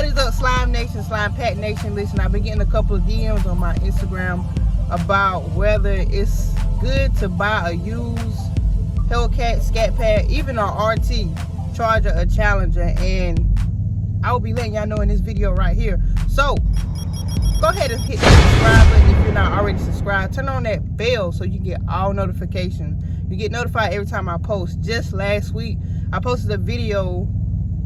What is up, Slime Nation, Slime Pack Nation? Listen, I've been getting a couple of DMs on my Instagram about whether it's good to buy a used Hellcat, Scatpack, even an RT Charger or Challenger, and I will be letting y'all know in this video right here. So go ahead and hit that subscribe button if you're not already subscribed. Turn on that bell so you get all notifications. You get notified every time I post. Just last week, I posted a video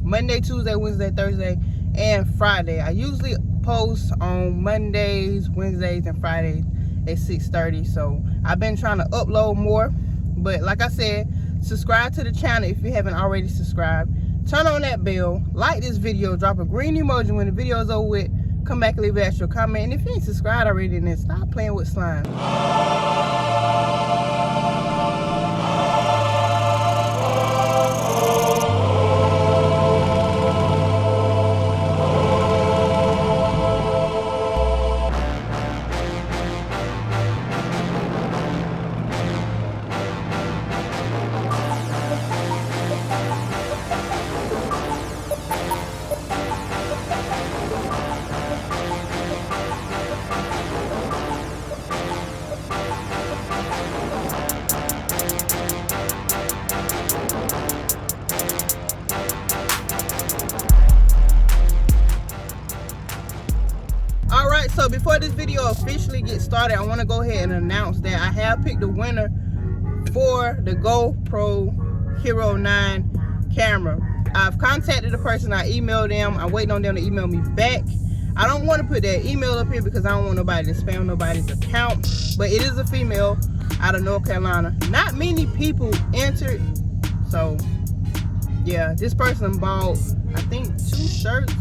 Monday, Tuesday, Wednesday, Thursday, and Friday. I usually post on Mondays, Wednesdays, and Fridays at 6:30. So I've been trying to upload more. But like I said, subscribe to the channel if you haven't already subscribed. Turn on that bell, like this video, drop a green emoji when the video is over with. Come back and leave an extra comment. And if you ain't subscribed already, then stop playing with slime. So before this video officially gets started, I want to go ahead and announce that I have picked a winner for the GoPro Hero 9 camera. I've contacted the person, I emailed them, I'm waiting on them to email me back. I don't want to put that email up here because I don't want nobody to spam nobody's account, but it is a female out of North Carolina. Not many people entered, so yeah, this person bought I think 2 shirts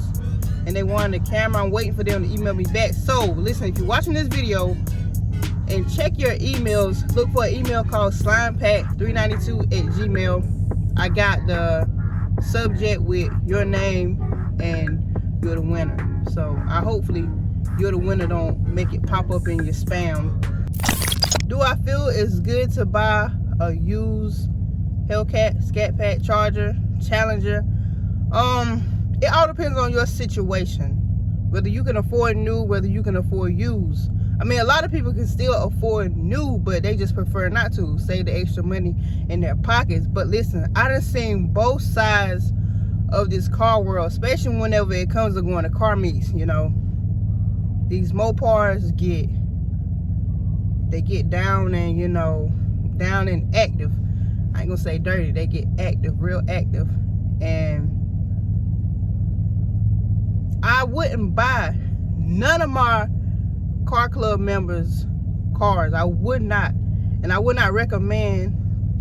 and they wanted the camera. I'm waiting for them to email me back. So listen, if you're watching this video and check your emails, look for an email called slimepack392@gmail. I got the subject with your name and you're the winner. So hopefully you're the winner, don't make it pop up in your spam. Do I feel it's good to buy a used Hellcat, Scatpack, Charger, Challenger? It all depends on your situation, whether you can afford new, whether you can afford used. I mean, a lot of people can still afford new, but they just prefer not to, save the extra money in their pockets. But listen, I done seen both sides of this car world, especially whenever it comes to going to car meets. You know, these Mopars get down and, you know, down and active. I ain't gonna say dirty, they get active, real active. And I wouldn't buy none of my car club members' cars. I would not. And I would not recommend,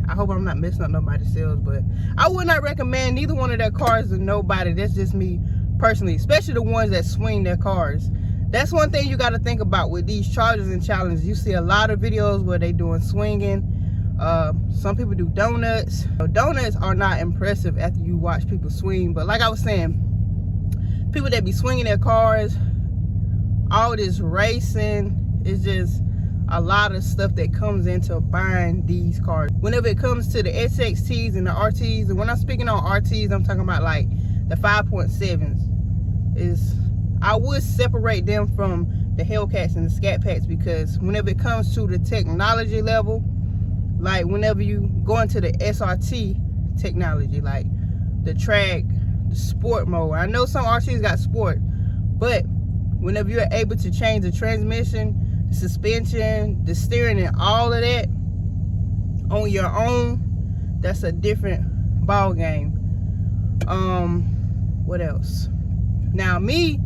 I hope I'm not messing up nobody's sales, but I would not recommend neither one of their cars to nobody. That's just me personally, especially the ones that swing their cars. That's one thing you got to think about with these Chargers and Challengers. You see a lot of videos where they doing swinging. Some people do donuts. Donuts are not impressive after you watch people swing. But like I was saying, people that be swinging their cars, all this racing, is just a lot of stuff that comes into buying these cars. Whenever it comes to the SXTs and the RTs, and when I'm speaking on RTs, I'm talking about like the 5.7s, I would separate them from the Hellcats and the Scatpacks, because whenever it comes to the technology level, like whenever you go into the SRT technology, like the track, sport mode. I know some RTs got sport, but whenever you're able to change the transmission, the suspension, the steering, and all of that on your own, that's a different ball game. What else? Now me,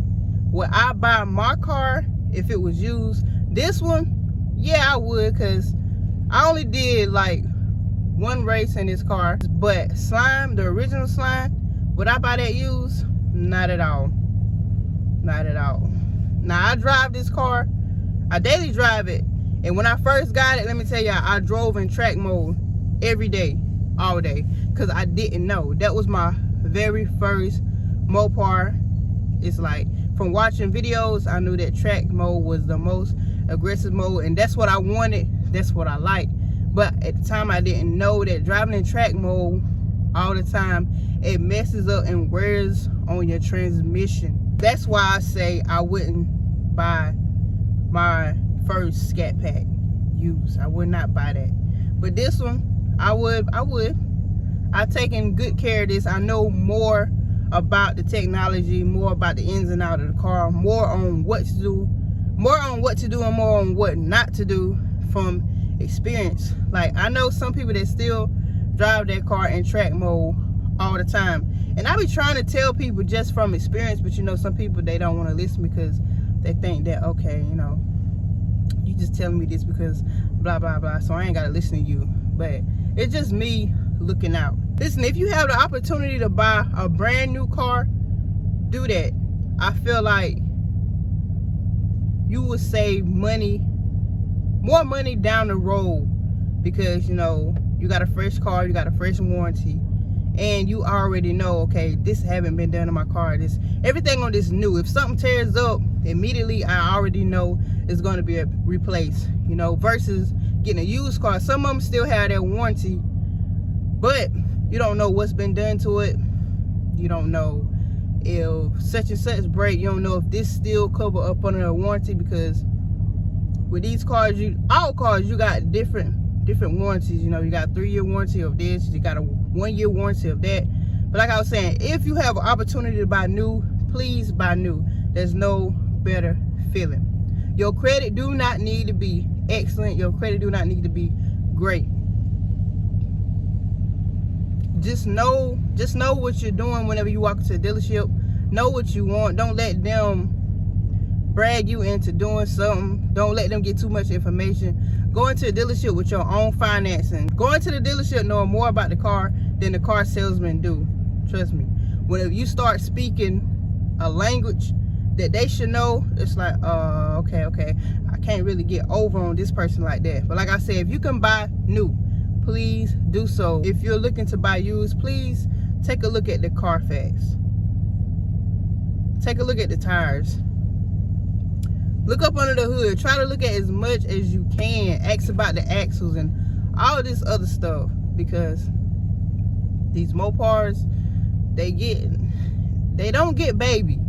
would I buy my car if it was used? This one, yeah, I would, because I only did like 1 race in this car. But slime, the original slime, would I buy that used? Not at all. Not at all. Now, I drive this car. I daily drive it. And when I first got it, let me tell y'all, I drove in track mode every day, all day. Because I didn't know. That was my very first Mopar. It's like, from watching videos, I knew that track mode was the most aggressive mode. And that's what I wanted. That's what I liked. But at the time, I didn't know that driving in track mode all the time it messes up and wears on your transmission. That's why I say I wouldn't buy my first Scatpack used. I would not buy that. But this one, I would. I've taken good care of this. I know more about the technology, more about the ins and outs of the car, more on what to do, and more on what not to do from experience. Like, I know some people that still drive their car in track mode all the time, and I be trying to tell people just from experience, but you know, some people, they don't want to listen because they think that, okay, you know, you just telling me this because blah blah blah, so I ain't gotta listen to you. But it's just me looking out. Listen, if you have the opportunity to buy a brand new car, do that. I feel like you will save money, more money down the road, because you know, you got a fresh car, you got a fresh warranty, and you already know, okay, this haven't been done to my car, this, everything on this new. If something tears up, immediately I already know it's going to be replaced, you know, versus getting a used car. Some of them still have their warranty, but you don't know what's been done to it. You don't know if such and such break. You don't know if this still cover up under a warranty, because with these cars, all cars, you got different warranties. You know, you got a 3-year warranty of this, you got a 1-year warranty of that. But like I was saying, if you have an opportunity to buy new, please buy new. There's no better feeling. Your credit do not need to be excellent. Your credit do not need to be great. Just know what you're doing whenever you walk into a dealership. Know what you want. Don't let them brag you into doing something. Don't let them get too much information. Go into a dealership with your own financing. Go into the dealership knowing more about the car than the car salesman do. Trust me. Whenever you start speaking a language that they should know, it's like, okay, I can't really get over on this person like that. But like I said, if you can buy new, please do so. If you're looking to buy used, please take a look at the Carfax. Take a look at the tires. Look up under the hood. Try to look at as much as you can. Ask about the axles and all of this other stuff, because these Mopars, they don't get baby.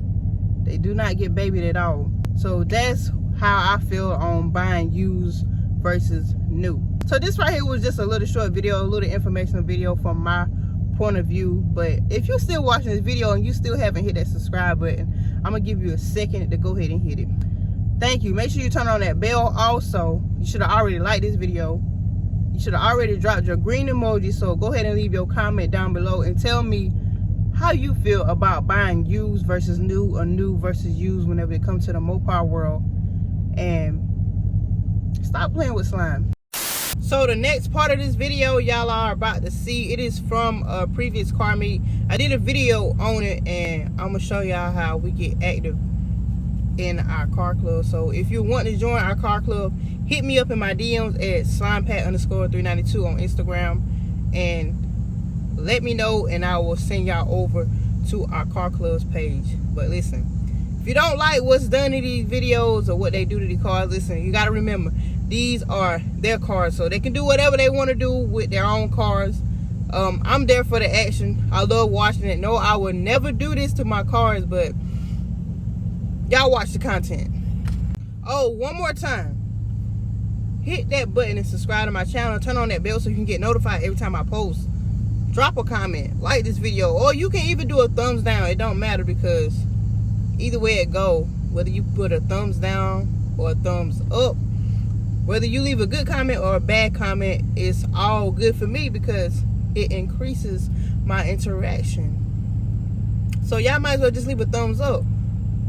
They do not get babied at all. So that's how I feel on buying used versus new. So this right here was just a little short video, a little informational video from my point of view. But if you're still watching this video and you still haven't hit that subscribe button, I'm gonna give you a second to go ahead and hit it. Thank you. Make sure you turn on that bell. Also, you should have already liked this video. You should have already dropped your green emoji. So go ahead and leave your comment down below and tell me how you feel about buying used versus new, or new versus used whenever it comes to the Mopar world. And stop playing with slime. So the next part of this video y'all are about to see, it is from a previous car meet. I did a video on it, and I'm gonna show y'all how we get active in our car club. So if you want to join our car club, hit me up in my DMs at slimepat_392 on Instagram and let me know, and I will send y'all over to our car club's page. But listen, if you don't like what's done in these videos or what they do to the cars, listen, you got to remember, these are their cars, so they can do whatever they want to do with their own cars. I'm there for the action. I love watching it. No, I would never do this to my cars, but y'all watch the content. Oh, one more time, hit that button and subscribe to my channel. Turn on that bell so you can get notified every time I post. Drop a comment, like this video, or you can even do a thumbs down. It don't matter, because either way it go, whether you put a thumbs down or a thumbs up, whether you leave a good comment or a bad comment, it's all good for me, because it increases my interaction. So y'all might as well just leave a thumbs up,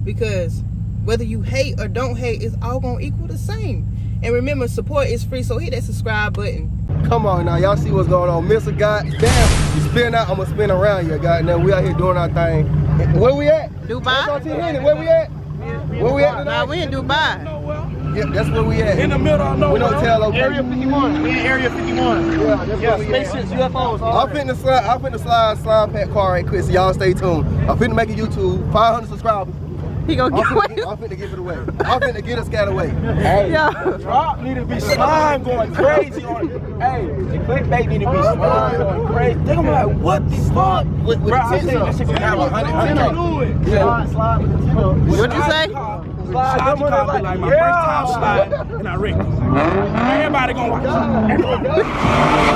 because whether you hate or don't hate, it's all gonna equal the same. And remember, support is free, so hit that subscribe button. Come on now, y'all see what's going on. Mr. Goddamn, you spin out, I'm gonna spin around you. Goddamn, we out here doing our thing. Where we at? Dubai? Where we at? Where we at today? Nah, we in Dubai. Yeah, that's where we at. In the middle of nowhere. We don't tell location. Area 51. We in Area 51. Yeah, that's where we spaceships, at. UFOs. I'm finna slide Slime Pack car right quick, so y'all stay tuned. I'm finna make a YouTube, 500 subscribers. He gonna get away. I'm finna give it away. I'm finna get a scat away. Hey, Yo. drop need to be slime going crazy on it. Hey, the clickbait need to be slime going crazy. They gonna be like, what the fuck? With Bro, I the think that shit gonna have 100K. Yeah. Slide with the tip. What'd you say? Slide, Slide car be like my first time sliding, and I wrecked it. Everybody gonna watch it.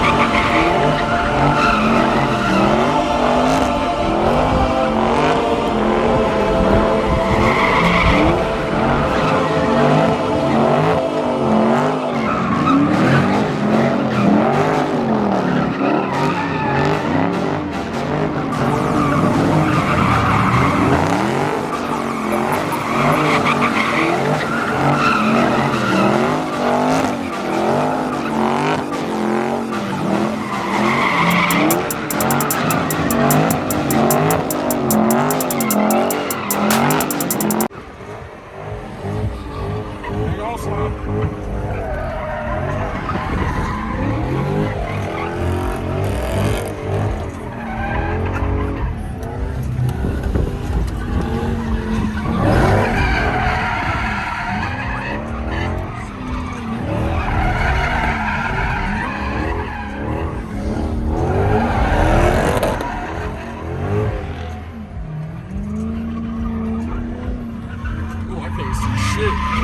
Shit.